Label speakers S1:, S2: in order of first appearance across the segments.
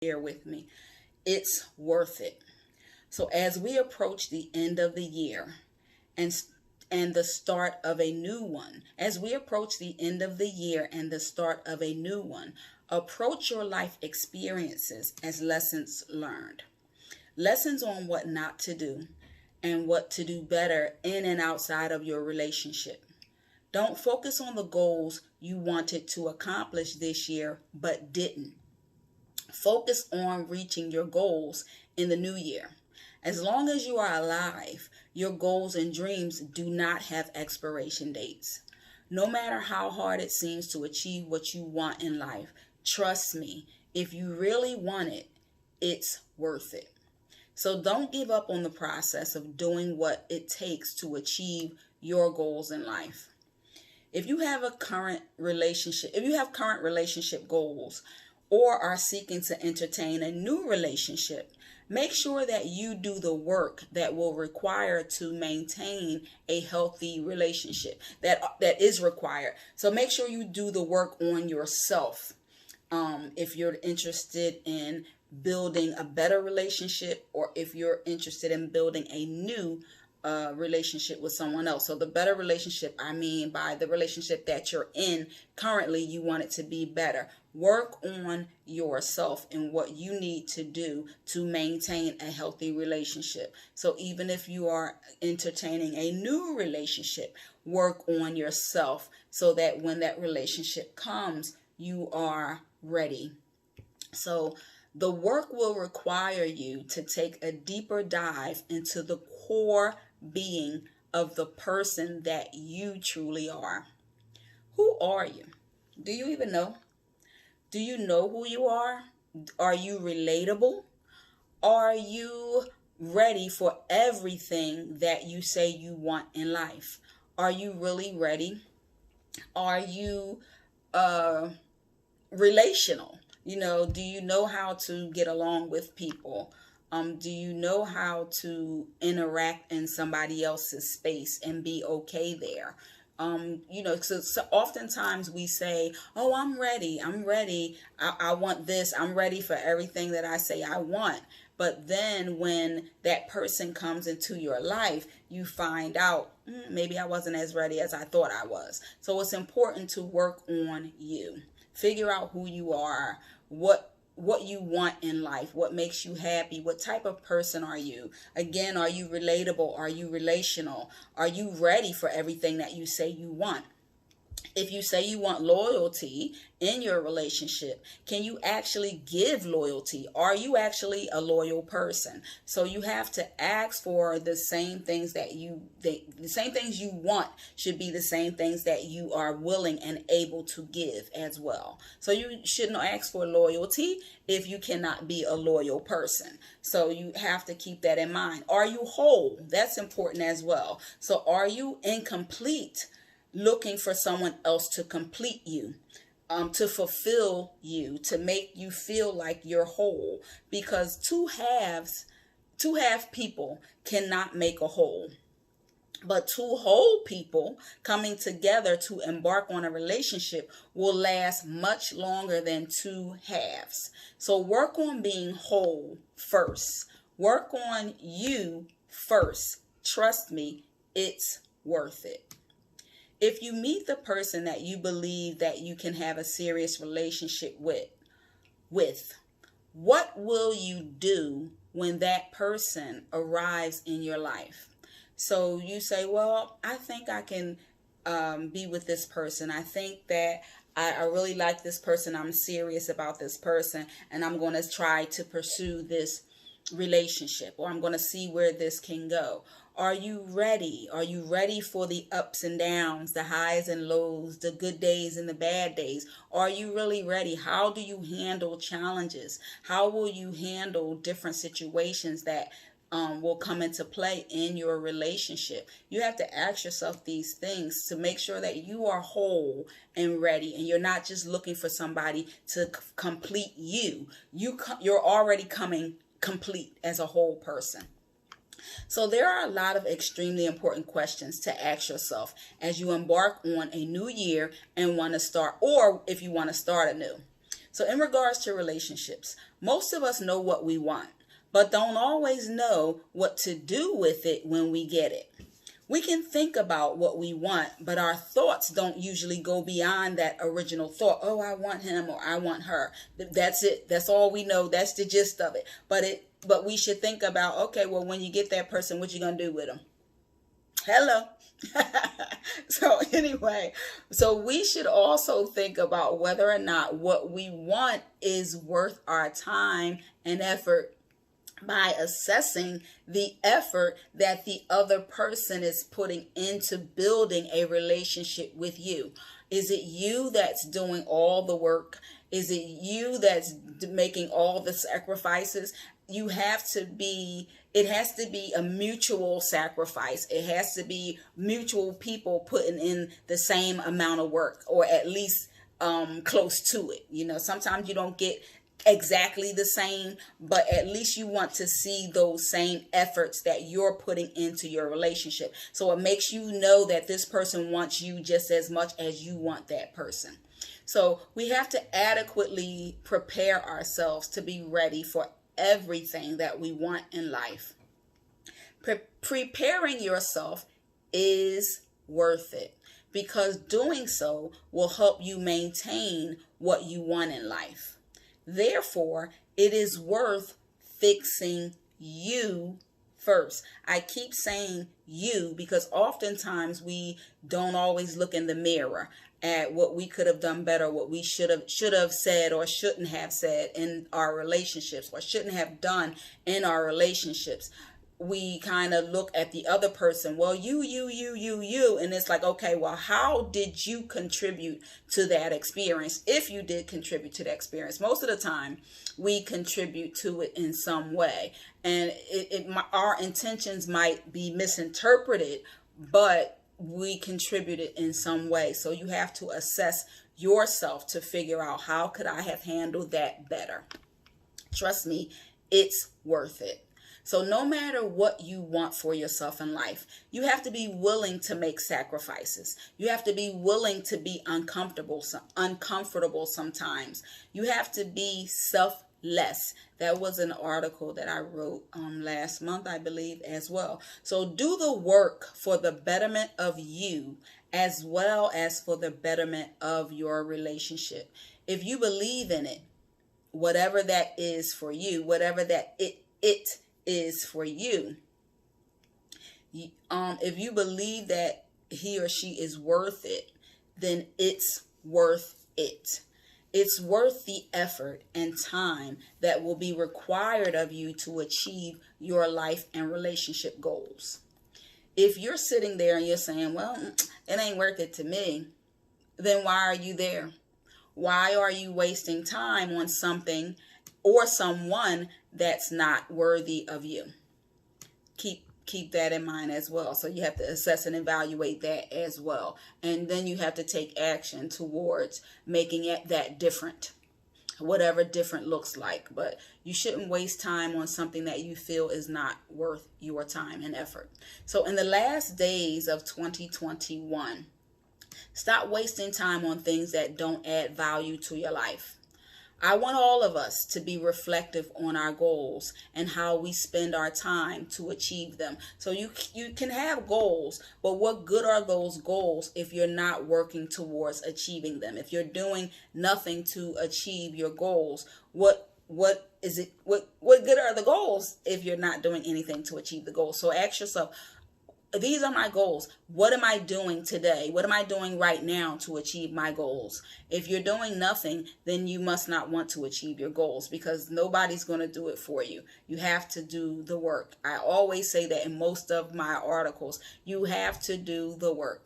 S1: here with me. It's worth it. So as we approach the end of the year and the start of a new one, as we approach the end of the year and the start of a new one, approach your life experiences as lessons learned. Lessons on what not to do and what to do better in and outside of your relationship. Don't focus on the goals you wanted to accomplish this year but didn't. Focus on reaching your goals in the new year. As long as you are alive, your goals and dreams do not have expiration dates. No matter how hard it seems to achieve what you want in life, trust me, if you really want it, it's worth it. So don't give up on the process of doing what it takes to achieve your goals in life. If you have current relationship goals or are seeking to entertain a new relationship, make sure that you do the work that will require to maintain a healthy relationship that is required. So make sure you do the work on yourself. If you're interested in building a better relationship, or if you're interested in building a new relationship with someone else. So the better relationship, I mean by the relationship that you're in currently, you want it to be better. Work on yourself and what you need to do to maintain a healthy relationship. So even if you are entertaining a new relationship, work on yourself so that when that relationship comes, you are ready. So the work will require you to take a deeper dive into the core being of the person that you truly are. Who are you? Do you even know? Do you know who you are? Are you relatable? Are you ready for everything that you say you want in life? Are you really ready? Are you relational? Do you know how to get along with people? Do you know how to interact in somebody else's space and be okay there? So oftentimes we say, oh, I'm ready. I want this. I'm ready for everything that I say I want. But then when that person comes into your life, you find out, maybe I wasn't as ready as I thought I was. So it's important to work on you. Figure out who you are, what you want in life, what makes you happy, what type of person are you? Again, are you relatable? Are you relational? Are you ready for everything that you say you want? If you say you want loyalty in your relationship, can you actually give loyalty? Are you actually a loyal person? So you have to ask for the same things the same things you want should be the same things that you are willing and able to give as well. So you shouldn't ask for loyalty if you cannot be a loyal person. So you have to keep that in mind. Are you whole? That's important as well. So are you incomplete? Looking for someone else to complete you, to fulfill you, to make you feel like you're whole, because two half people cannot make a whole. But two whole people coming together to embark on a relationship will last much longer than two halves. So work on being whole first. Work on you first. Trust me, it's worth it. If you meet the person that you believe that you can have a serious relationship with, what will you do when that person arrives in your life? So you say, well, I think I can be with this person. I think that I really like this person. I'm serious about this person, and I'm going to try to pursue this relationship, or I'm going to see where this can go. Are you ready? Are you ready for the ups and downs, the highs and lows, the good days and the bad days? Are you really ready? How do you handle challenges? How will you handle different situations that will come into play in your relationship? You have to ask yourself these things to make sure that you are whole and ready, and you're not just looking for somebody to complete you. You're already coming complete as a whole person. So there are a lot of extremely important questions to ask yourself as you embark on a new year and want to start, or if you want to start anew. So in regards to relationships, most of us know what we want, but don't always know what to do with it when we get it. We can think about what we want, but our thoughts don't usually go beyond that original thought. Oh, I want him or I want her. That's it. That's all we know. That's the gist of it. But we should think about, okay, well, when you get that person, what you going to do with them? Hello. So anyway, so we should also think about whether or not what we want is worth our time and effort by assessing the effort that the other person is putting into building a relationship with you. Is it you that's doing all the work? Is it you that's making all the sacrifices? It has to be a mutual sacrifice. It has to be mutual people putting in the same amount of work, or at least close to it. You know, sometimes you don't get exactly the same, but at least you want to see those same efforts that you're putting into your relationship. So it makes you know that this person wants you just as much as you want that person. So we have to adequately prepare ourselves to be ready for everything that we want in life. Preparing yourself is worth it, because doing so will help you maintain what you want in life. Therefore, it is worth fixing you first. I keep saying you because oftentimes we don't always look in the mirror at what we could have done better, what we should have said or shouldn't have said in our relationships, or shouldn't have done in our relationships. We kind of look at the other person. Well, you. And it's like, okay, well, how did you contribute to that experience? If you did contribute to that experience, most of the time we contribute to it in some way. And our intentions might be misinterpreted, but we contributed in some way. So you have to assess yourself to figure out, how could I have handled that better? Trust me, it's worth it. So no matter what you want for yourself in life, you have to be willing to make sacrifices. You have to be willing to be uncomfortable sometimes. You have to be selfless. That was an article that I wrote last month, I believe, as well. So do the work for the betterment of you, as well as for the betterment of your relationship. If you believe in it, whatever that is for you, whatever that it is for you, if you believe that he or she is worth it, then it's worth it. It's worth the effort and time that will be required of you to achieve your life and relationship goals. If you're sitting there and you're saying, well, it ain't worth it to me, then why are you there? Why are you wasting time on something or someone that's not worthy of you? Keep that in mind as well. So you have to assess and evaluate that as well. And then you have to take action towards making it that different, whatever different looks like. But you shouldn't waste time on something that you feel is not worth your time and effort. So in the last days of 2021, stop wasting time on things that don't add value to your life. I want all of us to be reflective on our goals and how we spend our time to achieve them. So you can have goals, but what good are those goals if you're not working towards achieving them? If you're doing nothing to achieve your goals, what is it? What good are the goals if you're not doing anything to achieve the goals? So ask yourself, these are my goals. What am I doing today? What am I doing right now to achieve my goals? If you're doing nothing, then you must not want to achieve your goals, because nobody's going to do it for you. You have to do the work. I always say that in most of my articles. You have to do the work.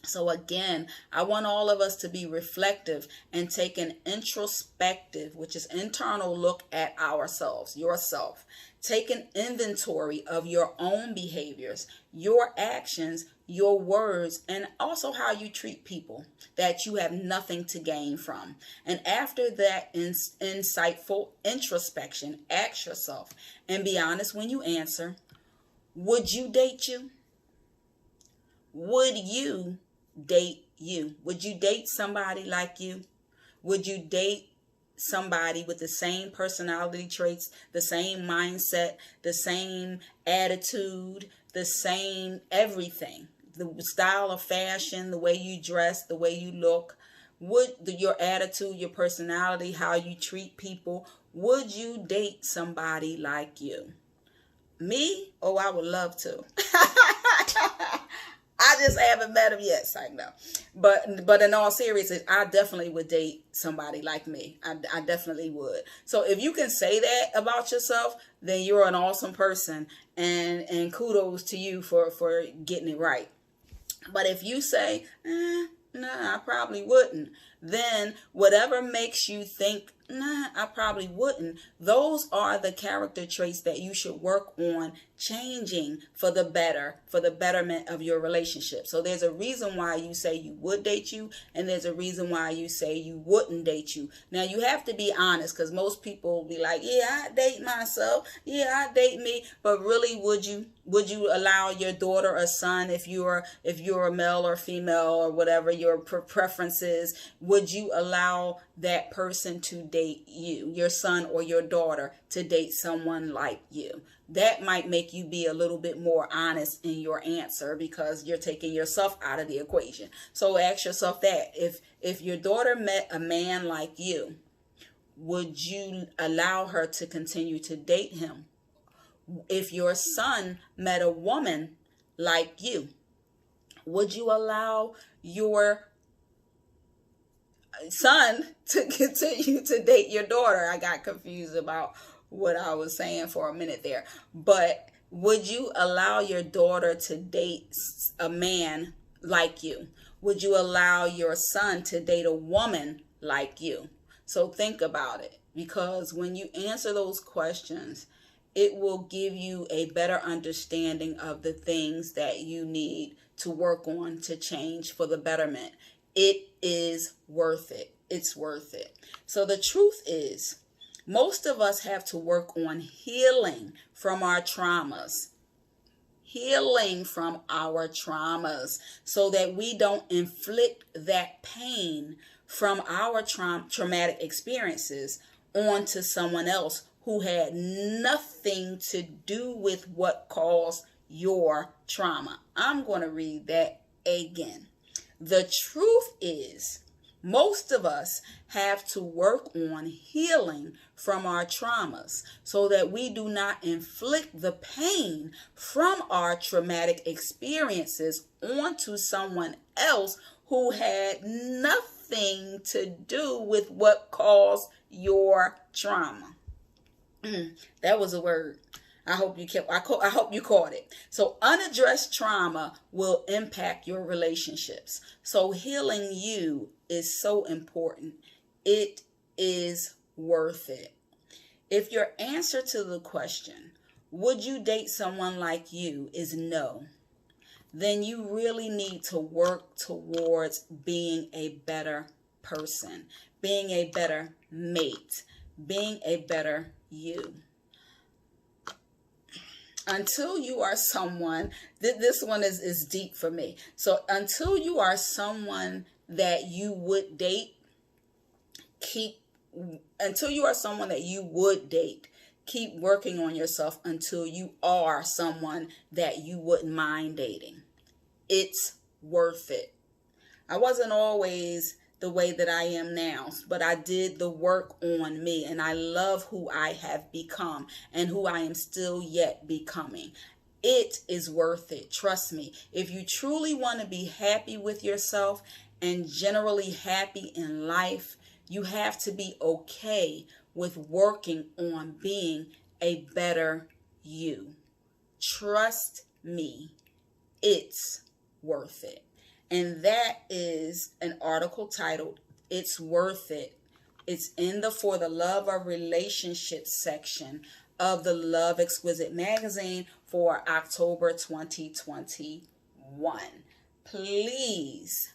S1: So again, I want all of us to be reflective and take an introspective, which is internal look at ourselves, yourself. Take an inventory of your own behaviors, your actions, your words, and also how you treat people that you have nothing to gain from. And after that insightful introspection, ask yourself and be honest when you answer, would you date you? Would you date you? Would you date somebody like you? Would you date somebody with the same personality traits, the same mindset, the same attitude, the same everything, the style of fashion, the way you dress, the way you look, your attitude, your personality, how you treat people, would you date somebody like you? Me? Oh, I would love to. I just haven't met him yet, so no. But in all seriousness, I definitely would date somebody like me. I definitely would. So if you can say that about yourself, then you're an awesome person, and kudos to you for getting it right. But if you say, nah, I probably wouldn't, then whatever makes you think, nah, I probably wouldn't, those are the character traits that you should work on changing for the better, for the betterment of your relationship. So there's a reason why you say you would date you, and there's a reason why you say you wouldn't date you. Now you have to be honest, because most people will be like, yeah, I date myself, yeah, I date me, but really, would you allow your daughter or son, if you're a male or female or whatever your preference is, would you allow that person to date you, your son or your daughter, to date someone like you? That might make you be a little bit more honest in your answer, because you're taking yourself out of the equation. So ask yourself that. If your daughter met a man like you, would you allow her to continue to date him? If your son met a woman like you, would you allow your son to continue to date your daughter? I got confused about what I was saying for a minute there. But would you allow your daughter to date a man like you? Would you allow your son to date a woman like you? So think about it, because when you answer those questions, it will give you a better understanding of the things that you need to work on to change for the betterment. It is worth it. It's worth it. So the truth is, most of us have to work on healing from our traumas. Healing from our traumas, so that we don't inflict that pain from our traumatic experiences onto someone else who had nothing to do with what caused your trauma. I'm going to read that again. The truth is, most of us have to work on healing from our traumas, so that we do not inflict the pain from our traumatic experiences onto someone else who had nothing to do with what caused your trauma. That was a word. I hope you caught it. So unaddressed trauma will impact your relationships. So healing you is so important. It is worth it. If your answer to the question, would you date someone like you, is no, then you really need to work towards being a better person, being a better mate, being a better you. Until you are someone, this one is deep for me. So until you are someone that you would date, keep working on yourself until you are someone that you wouldn't mind dating. It's worth it. I wasn't always the way that I am now, but I did the work on me, and I love who I have become and who I am still yet becoming. It is worth it. Trust me. If you truly want to be happy with yourself and generally happy in life, you have to be okay with working on being a better you. Trust me. It's worth it. And that is an article titled, It's Worth It. It's in the For the Love of Relationships section of the Love Exquisite Magazine for October 2021. Please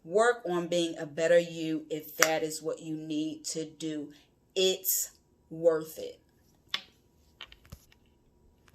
S1: work on being a better you if that is what you need to do. It's worth it.